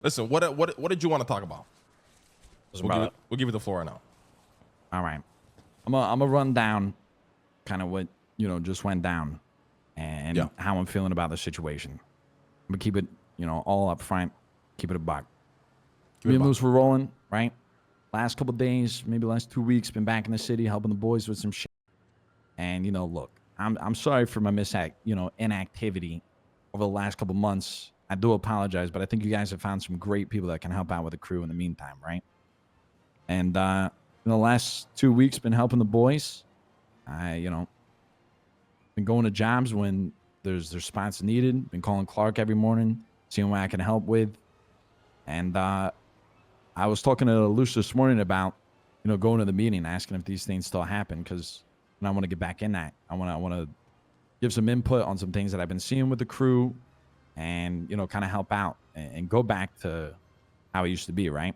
Listen, what did you want to talk about? We'll give you the floor now. All right. I'm gonna run down kind of what, just went down and how I'm feeling about the situation. I'm gonna keep it, all up front, keep it a buck. Me and Luce were rolling, right? Last couple days, maybe last 2 weeks, been back in the city helping the boys with some shit. And, look, I'm sorry for my inactivity over the last couple months. I do apologize, but I think you guys have found some great people that can help out with the crew in the meantime, right? And in the last 2 weeks, been helping the boys. Been going to jobs when there's spots needed. Been calling Clark every morning, seeing what I can help with. And I was talking to Luce this morning about, going to the meeting, asking if these things still happen, because I want to get back in that. I want to give some input on some things that I've been seeing with the crew, and kind of help out and go back to how it used to be, right?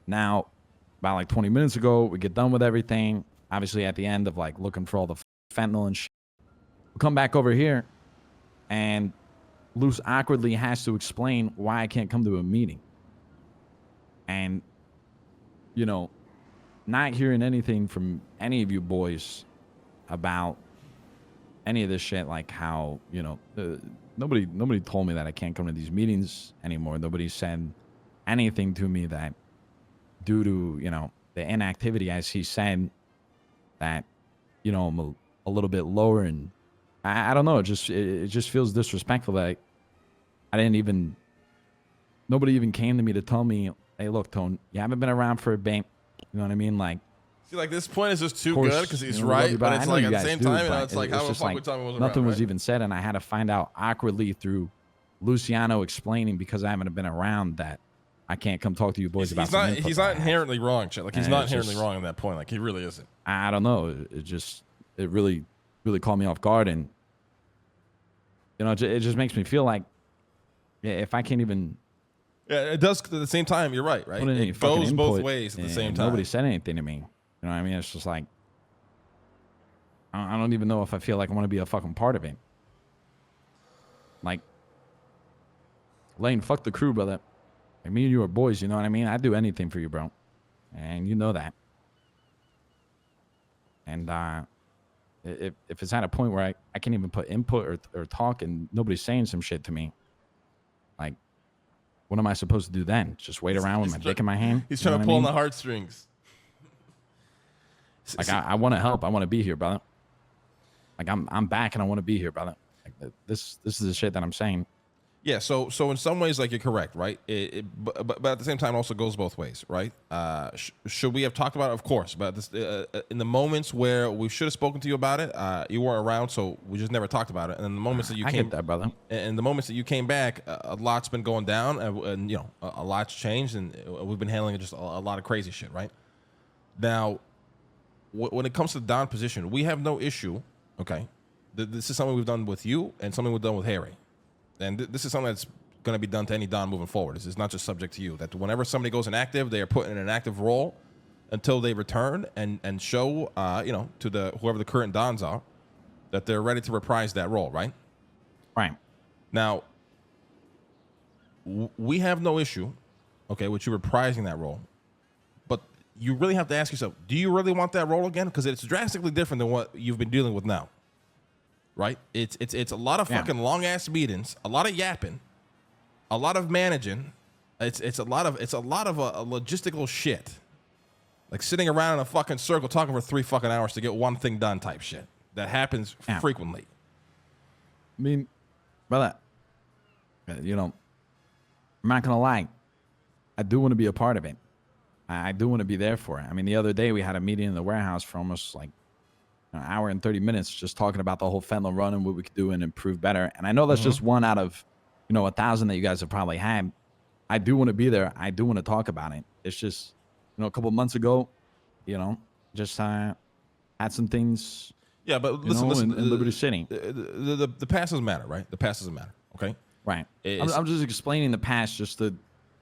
Now, about like 20 minutes ago, we get done with everything. Obviously, at the end of like looking for all the fentanyl and shit, we come back over here, and Luce awkwardly has to explain why I can't come to a meeting. And, not hearing anything from any of you boys about any of this shit, like how, nobody told me that I can't come to these meetings anymore. Nobody said anything to me that due to, the inactivity, as he said, that, I'm a little bit lower, and I don't know. It just feels disrespectful that nobody even came to me to tell me, hey, look, Tone, you haven't been around for a bit. You know what I mean? Like, see, like this point is just too good because he's right, but it's like at the same time, it's like how the fuck we tell me wasn't nothing around, was right? even said, and I had to find out awkwardly through Luciano explaining, because I haven't been around, that I can't come talk to you boys about some input. He's not inherently wrong, shit. Like he's not inherently wrong in that point. Like he really isn't. I don't know. It really caught me off guard, and it just makes me feel like, if I can't even. Yeah, it does. At the same time, you're right. It goes both ways at the same time. Nobody said anything to me. You know what I mean? It's just like, I don't even know if I feel like I want to be a fucking part of it. Like, Lane, fuck the crew, brother. Like, me and you are boys, you know what I mean? I'd do anything for you, bro. And you know that. And if it's at a point where I can't even put input or talk, and nobody's saying some shit to me, like, what am I supposed to do then? Just wait around with my dick in my hand? He's trying to pull on the heartstrings. Like, I want to help. I want to be here, brother. Like, I'm back, and I want to be here, brother. Like, this is the shit that I'm saying. Yeah, so in some ways, like, you're correct, right? But at the same time, it also goes both ways, right? Should we have talked about it? Of course, but this, in the moments where we should have spoken to you about it, you weren't around, so we just never talked about it. And in the moments that you I get that, brother. And the moments that you came back, a lot's been going down, and a lot's changed, and we've been handling just a lot of crazy shit, right? Now, when it comes to the Don position, we have no issue. Okay, this is something we've done with you, and something we've done with Harry. And this is something that's going to be done to any Don moving forward. This is not just subject to you. That whenever somebody goes inactive, they are put in an active role until they return and show, to whoever the current Dons are, that they're ready to reprise that role, right? Right. Now, we have no issue, okay, with you reprising that role. But you really have to ask yourself, do you really want that role again? Because it's drastically different than what you've been dealing with now. Right? It's a lot of fucking long ass meetings, a lot of yapping, a lot of managing. It's a lot of logistical shit. Like sitting around in a fucking circle talking for 3 fucking hours to get one thing done type shit. That happens frequently. I mean, brother, I'm not gonna lie. I do want to be a part of it. I do want to be there for it. I mean, the other day we had a meeting in the warehouse for almost like an hour and 30 minutes just talking about the whole fentanyl run and what we could do and improve better. And I know that's just one out of, 1,000 that you guys have probably had. I do want to be there. I do want to talk about it. It's just, a couple months ago, just had some things. Yeah, but listen, in Liberty City. The past doesn't matter, right? The past doesn't matter, okay? Right. I'm just explaining the past just to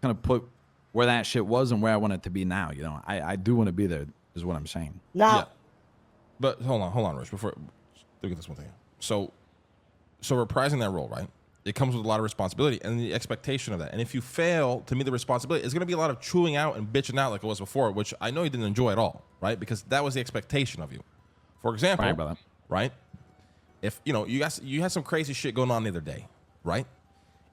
kind of put where that shit was and where I want it to be now. I do want to be there is what I'm saying. Now, yeah. But hold on, Rich, before look at this one thing. So reprising that role, right? it comes with a lot of responsibility and the expectation of that. And if you fail to meet the responsibility, it's going to be a lot of chewing out and bitching out like it was before, which I know you didn't enjoy at all, right? Because that was the expectation of you. For example, right? If you had some crazy shit going on the other day, right?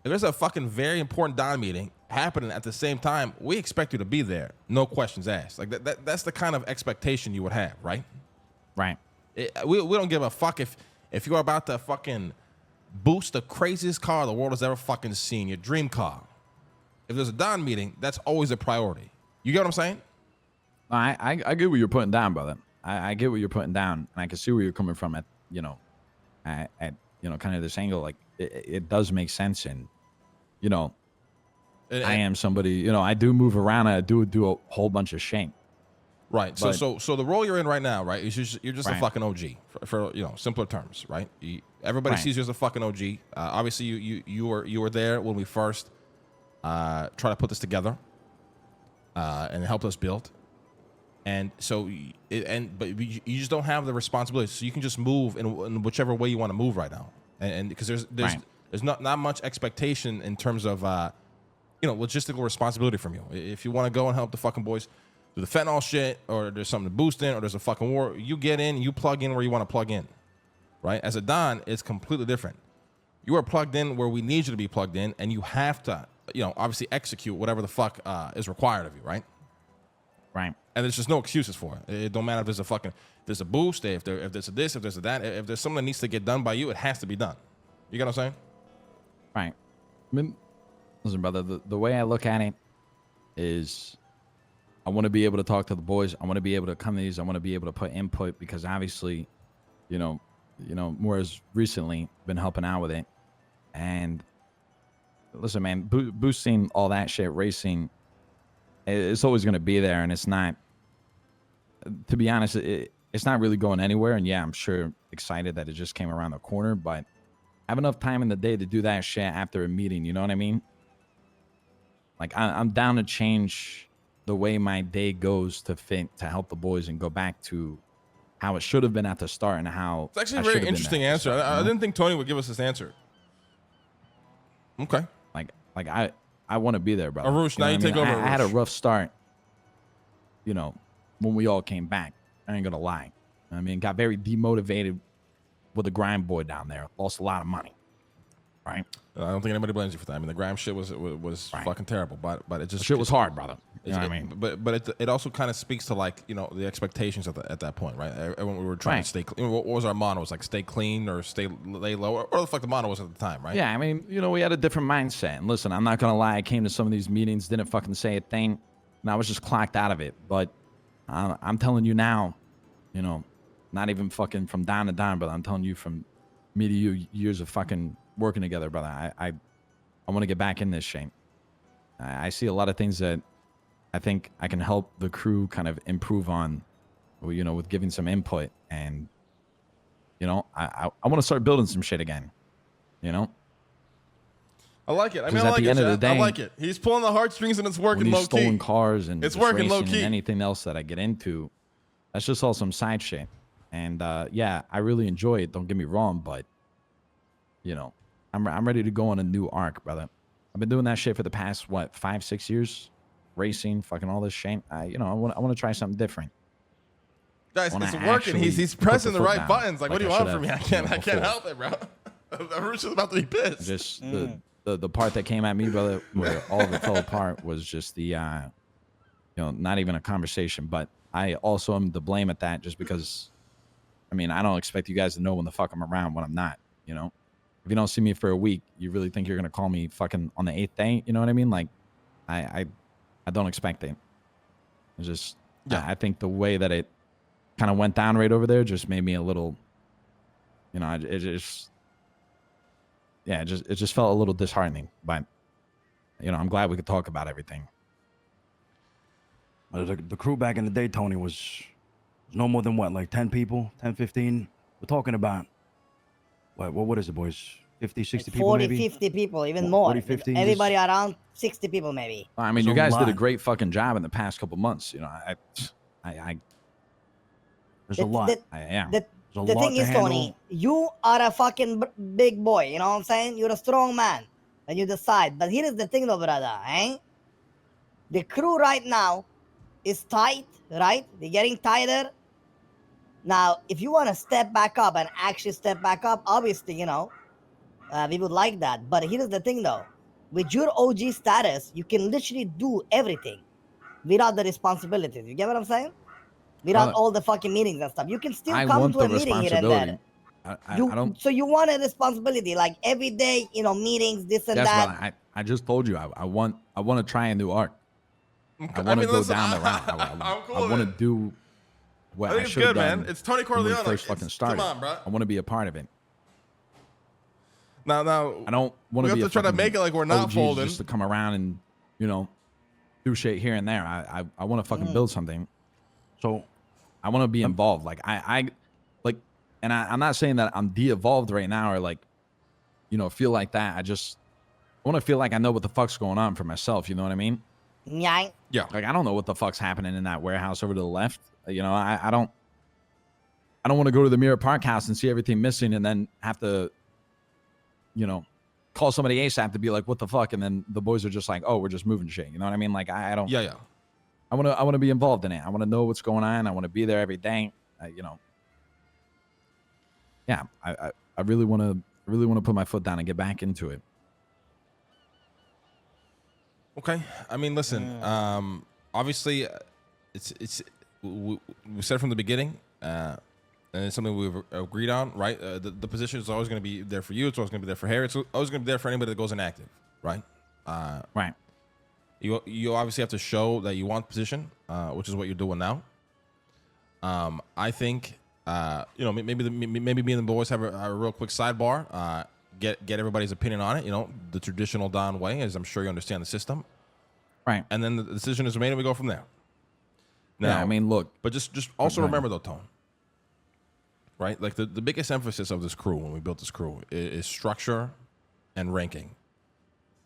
If there's a fucking very important Don meeting happening at the same time, we expect you to be there, no questions asked. Like that's the kind of expectation you would have, right? Right. We don't give a fuck if you're about to fucking boost the craziest car the world has ever fucking seen, your dream car. If there's a Don meeting, that's always a priority. You get what I'm saying? I get what you're putting down, brother. I get what you're putting down, and I can see where you're coming from at kind of this angle. Like it does make sense, and I am somebody. I do move around. And I do a whole bunch of shit. Right. But, so the role you're in right now, right, is you're just right. a fucking OG for simpler terms, right? Everybody sees you as a fucking OG. Obviously, you were there when we first try to put this together, and it helped us build. And so, but you just don't have the responsibility, so you can just move in whichever way you want to move right now, and because there's not much expectation in terms of logistical responsibility from you. If you want to go and help the fucking boys do the fentanyl shit, or there's something to boost in, or there's a fucking war, you get in, you plug in where you want to plug in, right? As a Don, it's completely different. You are plugged in where we need you to be plugged in, and you have to, obviously execute whatever the fuck is required of you, right? Right. And there's just no excuses for it. It don't matter if there's a boost, if there's a this, if there's a that, if there's something that needs to get done by you, it has to be done. You get what I'm saying? Right. I mean, listen, brother, the way I look at it is I want to be able to talk to the boys. I want to be able to come to these. I want to be able to put input because obviously, more as recently been helping out with it. And listen, man, boosting all that shit, racing, it's always going to be there. And it's not, to be honest, it's not really going anywhere. And yeah, I'm sure excited that it just came around the corner, but I have enough time in the day to do that shit after a meeting. You know what I mean? Like I'm down to change the way my day goes to help the boys and go back to how it should have been at the start and how it's actually a very interesting answer. I didn't think Tony would give us this answer. Okay. Like I want to be there, brother. Arush, now you take over. I had a rough start, when we all came back. I ain't gonna lie. I mean, got very demotivated with the grind boy down there. Lost a lot of money. Right. I don't think anybody blames you for that. I mean, the grind shit was right. fucking terrible, but it just shit was hard, brother. You know what I mean? But it also kind of speaks to the expectations at that point, right? Everyone, we were trying to stay clean. What was our motto? It was like stay clean or lay low, or the fuck the motto was at the time, right? Yeah, I mean, we had a different mindset. And listen, I'm not gonna lie. I came to some of these meetings, didn't fucking say a thing, and I was just clocked out of it. But I'm telling you now, not even fucking from Don to Don, brother. I'm telling you from me to you, years of fucking working together, brother. I want to get back in this shit. I see a lot of things that I think I can help the crew kind of improve on, with giving some input. And, I want to start building some shit again, I like it. I mean, at the end of the day, I like it. He's pulling the heartstrings and it's working low key. Stolen cars and it's working low key. And anything else that I get into, that's just all some side shit. And yeah, I really enjoy it. Don't get me wrong, but I'm ready to go on a new arc, brother. I've been doing that shit for the past 5-6 years, racing, fucking all this shit. I want to try something different. Guys, it's working. He's pressing the right buttons. Like what do you want from me? I can't help it, bro. Arush is about to be pissed. Just the part that came at me, brother, where all of it fell apart was just the not even a conversation. But I also am to blame at that, just because I mean, I don't expect you guys to know when the fuck I'm around when I'm not, If you don't see me for a week, you really think you're going to call me fucking on the 8th day? You know what I mean? Like, I don't expect it. It's just, I think the way that it kind of went down right over there just made me a little, it just felt a little disheartening. But, I'm glad we could talk about everything. The crew back in the day, Tony, was no more than like 10 people, 10, 15. We're talking about, what is it, boys? 50, 60 people 40, maybe? 50 people, even more. 40, 50, Everybody around 60 people maybe. I mean, you guys did a great fucking job in the past couple months. There's a lot. Yeah. There's a The lot thing to is, handle. Tony, you are a fucking big boy. You know what I'm saying? You're a strong man, and you decide. But here is the thing, though, brother. Eh? The crew right now is tight, right? They're getting tighter. Now, if you want to step back up and actually step back up, obviously, we would like that. But here's the thing, though. With your OG status, you can literally do everything without the responsibilities. You get what I'm saying? Without Brother, all the fucking meetings and stuff. You can still I come want to the a meeting here and there. responsibility. I don't. So you want a responsibility, like every day, meetings, this and Yes, that. brother. I just told you. I want to try a new arc. I I want to mean, go listen, down the route. I'm cool I with want to it. do what I I think it's should have good, done man. It's Tony when we Corleone. first fucking started. Come on, bro. I want to be a part of it. Now, I don't want we to have be to a try to fucking make it like we're not OGs folding. just to come around and do shit here and there. I want to fucking build something. So I want to be involved. Like I like, and I'm not saying that I'm de-evolved right now or like, feel like that. I want to feel like I know what the fuck's going on for myself. You know what I mean? Yeah. Yeah. Like I don't know what the fuck's happening in that warehouse over to the left. I don't want to go to the Mirror Park house and see everything missing and then have to, call somebody ASAP to be like, what the fuck? And then the boys are just like, oh, we're just moving shit. You know what I mean? Like I don't. Yeah. I want to be involved in it. I want to know what's going on. I want to be there every day. Yeah. I really want to put my foot down and get back into it. Okay. I mean, listen. Obviously, we said from the beginning, and it's something we've agreed on, right? The position is always going to be there for you. It's always going to be there for Harry. It's always going to be there for anybody that goes inactive, right? Right. You obviously have to show that you want position, which is what you're doing now. I think maybe me and the boys have a real quick sidebar. Get everybody's opinion on it. The traditional Don way, as I'm sure you understand the system. Right. And then the decision is made, and we go from there. Now, Yeah. I mean, look. but just also remember though, Tone. Right, like the biggest emphasis of this crew when we built this crew is structure and ranking.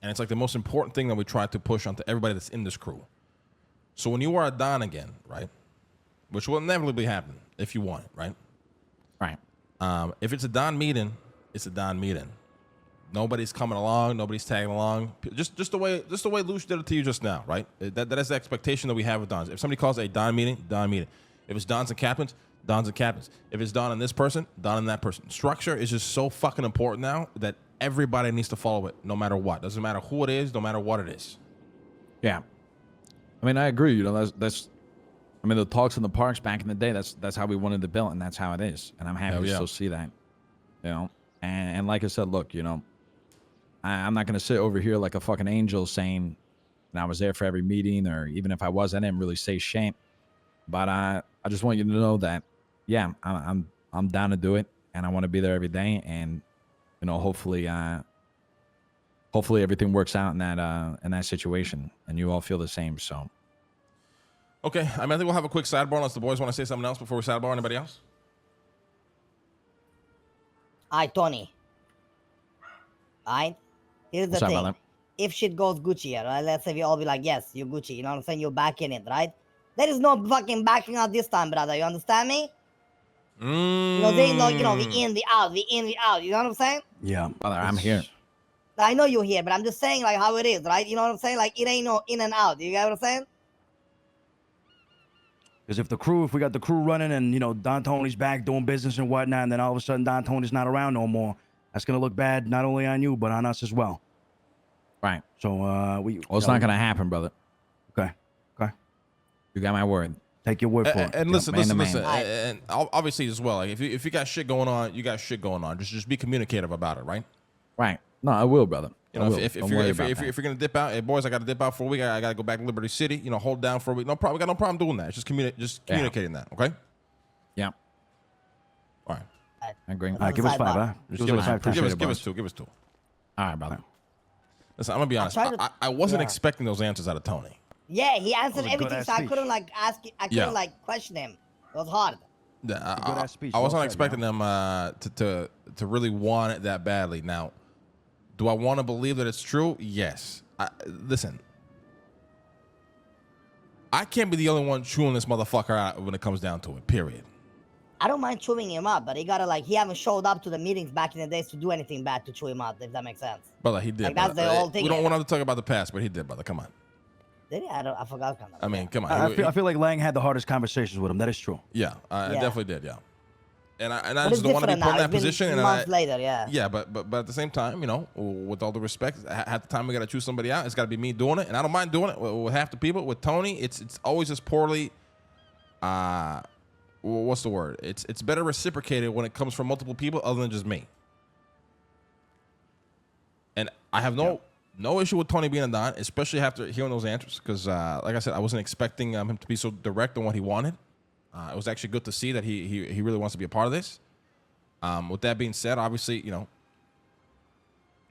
And it's like the most important thing that we try to push onto everybody that's in this crew. So when you are a Don again, right, which will inevitably happen if you want it, right? Right. If it's a Don meeting, it's a Don meeting. Nobody's coming along, nobody's tagging along. Just the way Luce did it to you just now, right? That is the expectation that we have with Dons. If somebody calls a Don meeting, Don meeting. If it's Dons and Captains, Dons and Captains. If it's Don and this person, Don and that person. Structure is just so fucking important now that everybody needs to follow it, no matter what. Doesn't matter who it is, no matter what it is. Yeah. I mean, I agree. That's. I mean, the talks in the parks back in the day. That's how we wanted to build, and that's how it is. And I'm happy to still see that. And like I said, look, I'm not gonna sit over here like a fucking angel saying, and I was there for every meeting, or even if I was, I didn't really say shit. But I just want you to know that, yeah, I'm down to do it, and I want to be there every day, and hopefully everything works out in that situation, and you all feel the same. So, Okay, I think we'll have a quick sidebar unless the boys want to say something else before we sidebar. Anybody else? Aye, Tony. Aye. Here's the What's up, thing. brother? If shit goes Gucci, right? Let's say we all be like, yes, you're Gucci. You know what I'm saying? You're back in it, right? There is no fucking backing out this time, brother. You understand me? There ain't no, we in, we out, we in, we out. You know what I'm saying? yeah, Brother, I'm here. I know you're here, but I'm just saying like how it is, right? You know what I'm saying? Like it ain't no in and out. You get what I'm saying? because if we got the crew running and Don Tony's back doing business and whatnot, and then all of a sudden Don Tony's not around no more, that's gonna look bad not only on you but on us as well. Right. So Well, it's not gonna happen, brother. Okay. You got my word. Take your word for it. And listen, man to listen, man. and obviously as well. Like if you got shit going on, you got shit going on. Just be communicative about it, right? Right. No, I will, brother. You know, I will. if Don't you're worry about if that. you're gonna dip out, hey boys, I got to dip out for a week. I got to go back to Liberty City. Hold down for a week. No problem. We got no problem doing that. It's just communicating that. Okay. Yeah, All right. I agree. All right, give us Sidebar. five, huh? Just give us five. give us two. All right, brother. Listen, I'm gonna be honest. tried to- I wasn't Yeah. expecting those answers out of Tony. Yeah, he answered That was a everything, good-ass so I speech. couldn't like ask. I couldn't Yeah. like question him. It was hard. good-ass speech. I Well wasn't said, expecting them to really want it that badly. Now, do I want to believe that it's true? Yes. Listen, I can't be the only one chewing this motherfucker out when it comes down to it. Period. I don't mind chewing him up, but he gotta like he haven't showed up to the meetings back in the days to do anything bad to chew him up, if that makes sense. Brother, he did. Like brother. that's the whole thing. We don't want to talk about the past, but he did, brother. Come on. Did he? I forgot. Kind of. I mean, come on. I feel like Lang had the hardest conversations with him. That is true. Yeah, I Yeah. definitely did. Yeah, and I But just don't want to be different put in now. that It's been position. And months later, yeah. Yeah, but at the same time, you know, with all the respect, half the time we got to choose somebody out. It's got to be me doing it, and I don't mind doing it with half the people. With Tony, it's always just poorly. What's the word? It's better reciprocated when it comes from multiple people other than just me. And I have no issue with Tony being a Don, especially after hearing those answers, because like I said, I wasn't expecting him to be so direct on what he wanted. It was actually good to see that he really wants to be a part of this. With that being said, obviously, you know,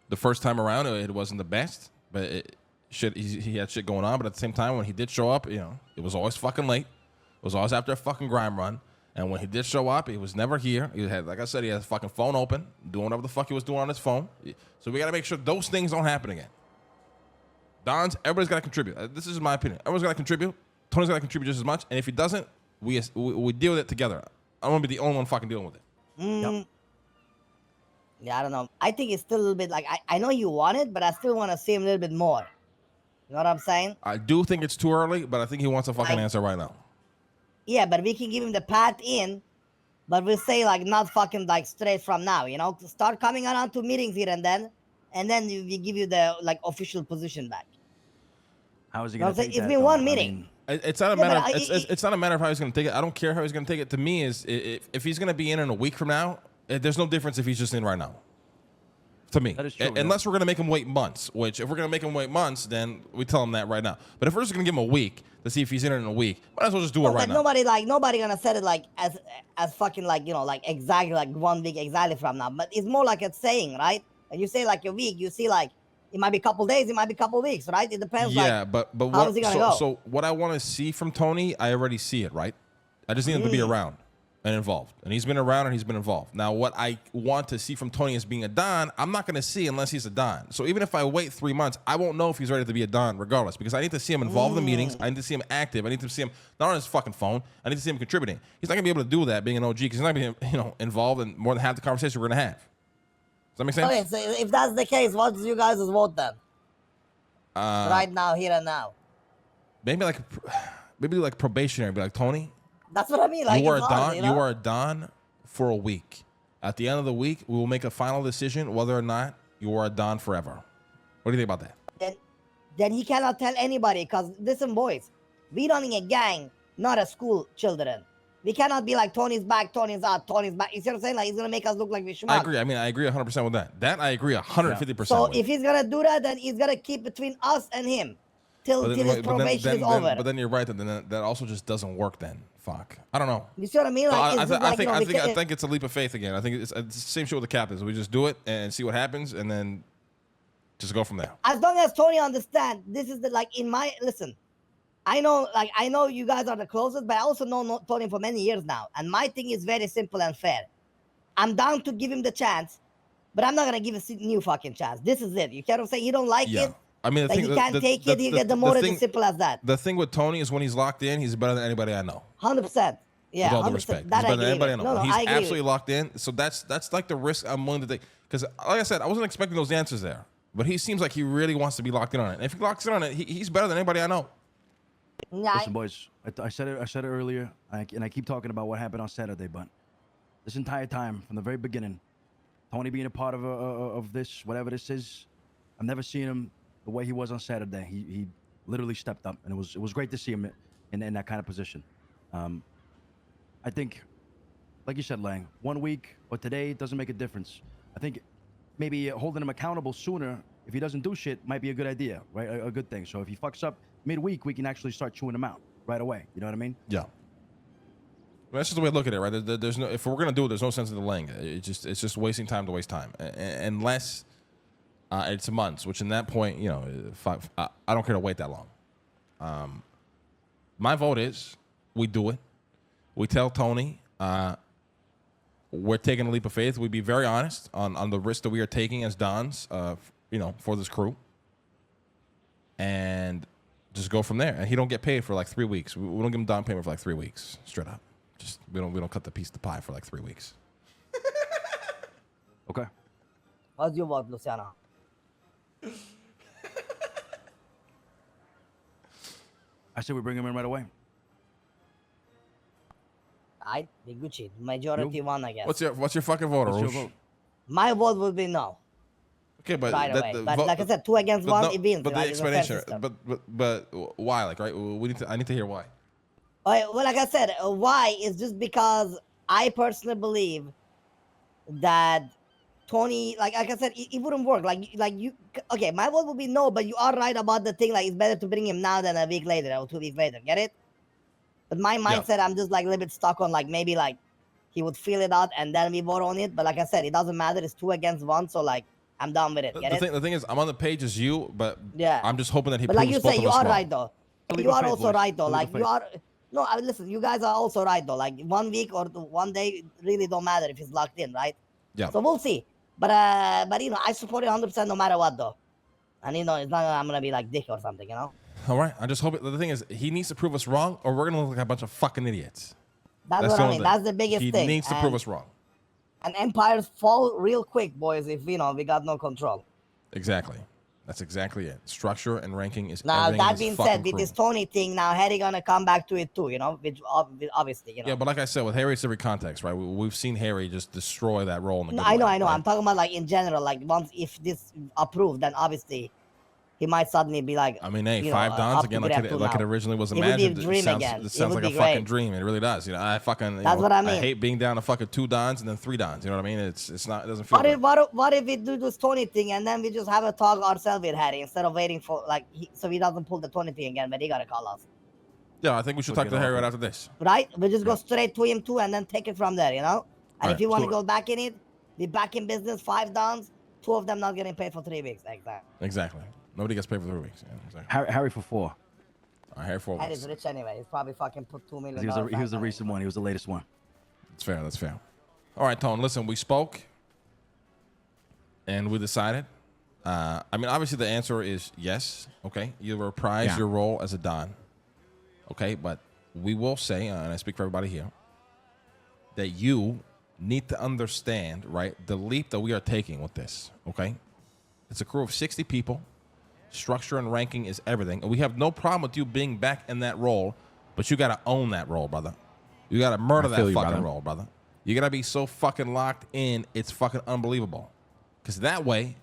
the first time around it wasn't the best, but he had shit going on. But at the same time, when he did show up, you know, it was always fucking late. It was always after a fucking grime run. And when he did show up, he was never here. He had, like I said, he had his fucking phone open, doing whatever the fuck he was doing on his phone. So we got to make sure those things don't happen again. Dons, everybody's got to contribute. This is my opinion. Everyone's got to contribute. Tony's got to contribute just as much. And if he doesn't, we deal with it together. I don't want to be the only one fucking dealing with it. Yep. Yeah, I don't know. I think it's still a little bit like I know you want it, but I still want to see him a little bit more. You know what I'm saying? I do think it's too early, but I think he wants a fucking answer right now. Yeah, but we can give him the path in, but we'll say like not fucking like straight from now, you know? Start coming around to meetings here and then we give you the like official position back. How is he going to take It's that? been though? one I meeting. mean, It's not a Yeah, matter. but It's not a matter of how he's going to take it. I don't care how he's going to take it. To me, is if he's going to be in a week from now, there's no difference if he's just in right now. To me, That is true, unless we're going to make him wait months. Which, if we're going to make him wait months, then we tell him that right now. But if we're just going to give him a week to see if he's in it in a week, might as well just do it right now. Nobody gonna set it like as fucking like, you know, like exactly like 1 week exactly from now. But it's more like a saying, right? And you say like a week, you see like it might be a couple days, it might be a couple weeks, right? It depends. Yeah, like, but how what, is he gonna go? So what I want to see from Tony, I already see it, right? I just need him to be around and involved. And he's been around and he's been involved. Now, what I want to see from Tony as being a Don, I'm not going to see unless he's a Don. So even if I wait 3 months, I won't know if he's ready to be a Don regardless, because I need to see him involved in the meetings. I need to see him active. I need to see him not on his fucking phone. I need to see him contributing. He's not going to be able to do that being an OG because he's not going to be, you know, involved in more than half the conversation we're going to have. Does that make sense? Okay, so if that's the case, what's you guys' vote then? Right now, here and now. Maybe like probationary, be like, Tony, That's what I mean. Like you are a it's Don. hard, you know? You are a Don for a week. At the end of the week, we will make a final decision whether or not you are a Don forever. What do you think about that? Then he cannot tell anybody, because listen, boys, we running a gang, not a school children. We cannot be like Tony's back, Tony's out, Tony's back. You see what I'm saying? Like he's gonna make us look like we schmuck. I agree. I mean, I agree 100% with that. That I agree 150%. So with. if he's gonna do that, then he's gonna keep between us and him till his probation is over. But then you're right. Then that also just doesn't work. Then fuck. I don't know. You see what I mean? Like, I think it's a leap of faith again. I think it's the same shit with the captains. We just do it and see what happens, and then just go from there. As long as Tony understands, this is the like in my listen. I know you guys are the closest, but I also know Tony for many years now. And my thing is very simple and fair. I'm down to give him the chance, but I'm not gonna give a new fucking chance. This is it. You can't say you don't like it. I mean, he can't take it. He get demoted. As simple as that. The thing with Tony is when he's locked in, he's better than anybody I know. 100%. Yeah, with all 100%. due respect, That he's better than anybody I know. No, he's I agree absolutely locked in. So that's like the risk I'm willing to take. Because like I said, I wasn't expecting those answers there, but he seems like he really wants to be locked in on it. And if he locks in on it, he's better than anybody I know. Listen, boys, I said it earlier, and I keep talking about what happened on Saturday, but this entire time, from the very beginning, Tony being a part of this, whatever this is, I've never seen him the way he was on Saturday. He literally stepped up, and it was great to see him in that kind of position. I think, like you said, Lang, 1 week or today doesn't make a difference. I think maybe holding him accountable sooner, if he doesn't do shit, might be a good idea, right? A good thing. So if he fucks up midweek, we can actually start chewing him out right away. You know what I mean? Yeah. That's just the way I look at it, right? There's no, if we're gonna do it, there's no sense in delaying it. It's just wasting time to waste time, unless it's months. Which in that point, you know, I don't care to wait that long. My vote is we do it. We tell Tony we're taking a leap of faith. We be very honest on the risk that we are taking as Dons, you know, for this crew, and just go from there. And he don't get paid for like 3 weeks. We don't give him Don payment for like 3 weeks straight up. Just we don't cut the piece of the pie for like 3 weeks. Okay. What's your vote, Luciano? I said we bring him in right away. I be Gucci. Majority won, I guess. What's your fucking vote, What's your Arush? vote? My vote would be no. Okay, but Right away. But vote- like I said, 2 against 1, it wins. But the right? It's a fair explanation, system. but why? Like, right? I need to hear why. Well, like I said, why is just because I personally believe that Tony, like I said, it wouldn't work. Like you, okay, my vote would be no, but you are right about the thing. Like it's better to bring him now than a week later or 2 weeks later. Get it? But my mindset, I'm just like a little bit stuck on like maybe like he would feel it out and then we vote on it. But like I said, it doesn't matter. It's 2 against 1, so like I'm done with it. Get it? The thing is, I'm on the page as you, but Yeah. I'm just hoping that he But proves like you both say, of you us are wrong. right though. Leap You of are faith, also boys. right though. Leap Like of you faith. are. No, I mean, listen. You guys are also right though. Like 1 week or 1 day really don't matter if he's locked in, right? Yeah. So we'll see. But you know, I support it 100% no matter what though. And you know, it's not I'm gonna be like dick or something, you know. All right. I just hope the thing is he needs to prove us wrong, or we're gonna look like a bunch of fucking idiots. That's the what I only mean. thing. That's the biggest He thing. needs to prove us wrong. And empires fall real quick, boys. If you know we got no control. Exactly. That's exactly it. Structure and ranking is Now everything in that this being fucking said, with crew. this Tony thing, now Harry gonna come back to it too, you know, which obviously, you know. Yeah, but like I said, with Harry, it's every context, right? We've seen Harry just destroy that role in the No, good I know. way, right? I'm talking about like in general. Like once if this approved, then obviously he might suddenly be like. I mean, hey, you 5 know, Dons up again, to like grab it, two like it now. originally was It would be a imagined. dream sounds, again. it It sounds would like a be fucking great. dream. It really does. You know, I fucking. That's what I mean. I hate being down to fucking 2 Dons and then 3 Dons. You know what I mean? It's not. It doesn't feel. Good. What if we do this Tony thing and then we just have a talk ourselves with Harry instead of waiting for like so he doesn't pull the Tony thing again, but he gotta call us, Yeah, I think we should talk to Harry right after this. right? We just go straight to him too and then take it from there, you know. And if Alright, you want to so- go back in it, be back in business. 5 Dons, 2 of them not getting paid for 3 weeks. Exactly. Exactly. Nobody gets paid for 3 weeks. Yeah, exactly. Harry for 4. Harry 4 Harry's weeks. rich anyway. He's probably fucking put $2 million. He was the recent one. He was the latest one. That's fair. That's fair. All right, Tone. Listen, we spoke, and we decided. I mean, obviously, the answer is yes. Okay, you reprise your role as a Don. Okay, but we will say, and I speak for everybody here, that you need to understand, right, the leap that we are taking with this. Okay, it's a crew of 60 people. Structure and ranking is everything, and we have no problem with you being back in that role, but you got to own that role, brother. You got to murder that fucking role, brother. You got to be so fucking locked in, it's fucking unbelievable. Because that way,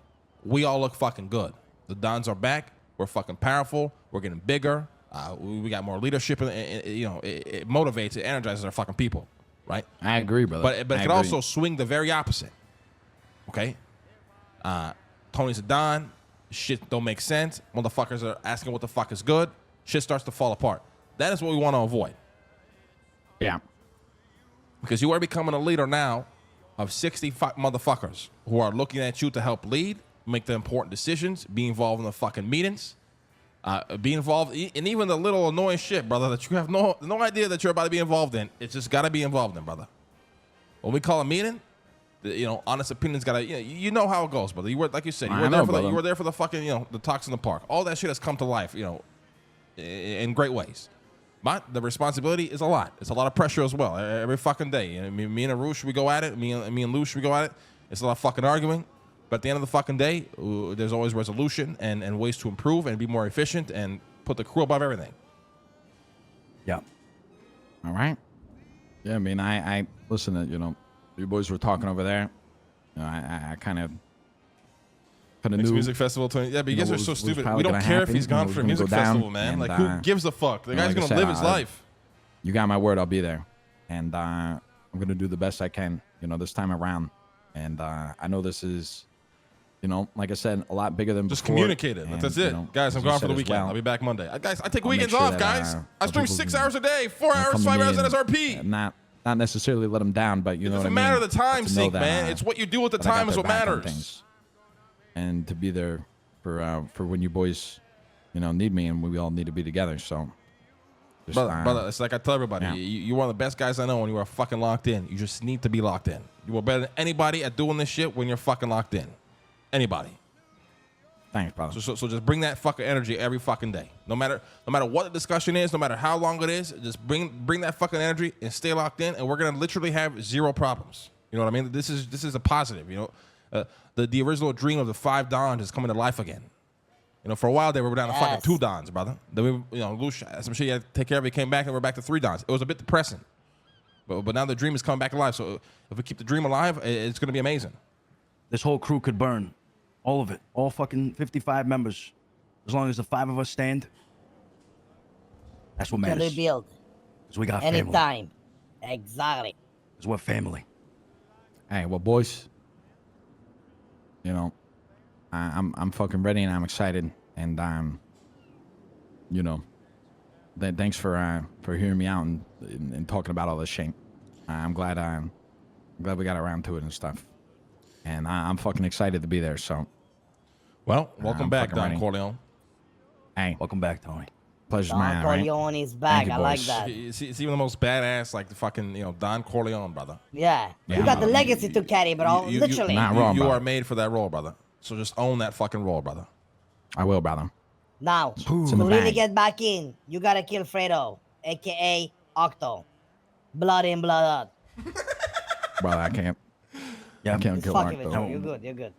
we all look fucking good. The Dons are back. We're fucking powerful. We're getting bigger. We got more leadership, and you know, it motivates, it energizes our fucking people, right? I agree, brother. But it can also swing the very opposite. Okay? Tony's a Don. Shit don't make sense. Motherfuckers are asking what the fuck is good. Shit starts to fall apart. That is what we want to avoid. Yeah. Because you are becoming a leader now of 60 motherfuckers who are looking at you to help lead, make the important decisions, be involved in the fucking meetings, be involved in even the little annoying shit, brother, that you have no idea that you're about to be involved in. It's just got to be involved in, brother. When we call a meeting, you know, honest opinions gotta. You know how it goes, brother. You were, like you said, you were there for the fucking, you know, the talks in the park. All that shit has come to life, you know, in great ways. But the responsibility is a lot. It's a lot of pressure as well. Every fucking day. You know, me and Arush, we go at it. Me and Lush, we go at it. It's a lot of fucking arguing. But at the end of the fucking day, there's always resolution and ways to improve and be more efficient and put the crew above everything. Yeah. All right. Yeah, I mean, I listen to, you know, you boys were talking over there. You know, I kind of Next knew. music festival 20. Yeah, but you guys are so was stupid. probably We don't gonna care if happen. he's gone It for a was gonna music go down, festival, man. and, Like, who gives a fuck? The you know, guy's like I gonna said, live his life. You got my word. I'll be there, and I'm gonna do the best I can. You know, this time around, and I know this is, you know, like I said, a lot bigger than Just before. communicate it. and, That's you it. know, Guys, I'm as you gone for said the as weekend. well, I'll be back Monday. Guys, I take I'll make weekends sure off, that, guys. I stream people 6 can, hours a day, 4 hours, come 5 to hours me at SRP. and not necessarily let them down, but you know what I It doesn't mean. matter the time To know sink, that, man. It's what you do with the that I got time is their what back on matters. things. And to be there for when you boys, you know, need me, and we all need to be together. So, just, Brother, it's like I tell everybody. Yeah. You're one of the best guys I know when you are fucking locked in. You just need to be locked in. You are better than anybody at doing this shit when you're fucking locked in. Anybody. Thanks, brother. So just bring that fucking energy every fucking day. No matter what the discussion is, no matter how long it is, just bring that fucking energy and stay locked in, and we're gonna literally have zero problems. You know what I mean? This is a positive. You know, the original dream of the 5 Dons is coming to life again. You know, for a while they were down to fucking 2 Dons, brother. Then we, lose some shit you had to take care of. It came back and we're back to 3 Dons. It was a bit depressing, but now the dream is coming back alive. So if we keep the dream alive, it's gonna be amazing. This whole crew could burn, all of it, all fucking 55 members, as long as the 5 of us stand. That's what Can matters. rebuild Because we got family. anytime. Exactly. Because we're family. Hey, well, boys, you know, I'm fucking ready and I'm excited, and you know, thanks for hearing me out and talking about all this shit. I'm glad we got around to it and stuff, and I'm fucking excited to be there. So, Well, welcome I'm back, fucking Don ready. Corleone. hey, Welcome back, Tony. pleasure's Don mine, all right? Corleone is back. you, I like boys. that. It's even the most badass, like the fucking Don Corleone, brother. Yeah. Yeah, You got the man. legacy to carry, bro. Literally. Nah. Wrong, you brother. are made for that role, brother. So just own that fucking role, brother. I will, brother. Now, It's to in the really bag. get back in, you gotta kill Fredo, aka Octo. Blood in, blood out. Brother, I can't. Yeah, I can't Just kill fucking with Octo. you. You're good. You're good.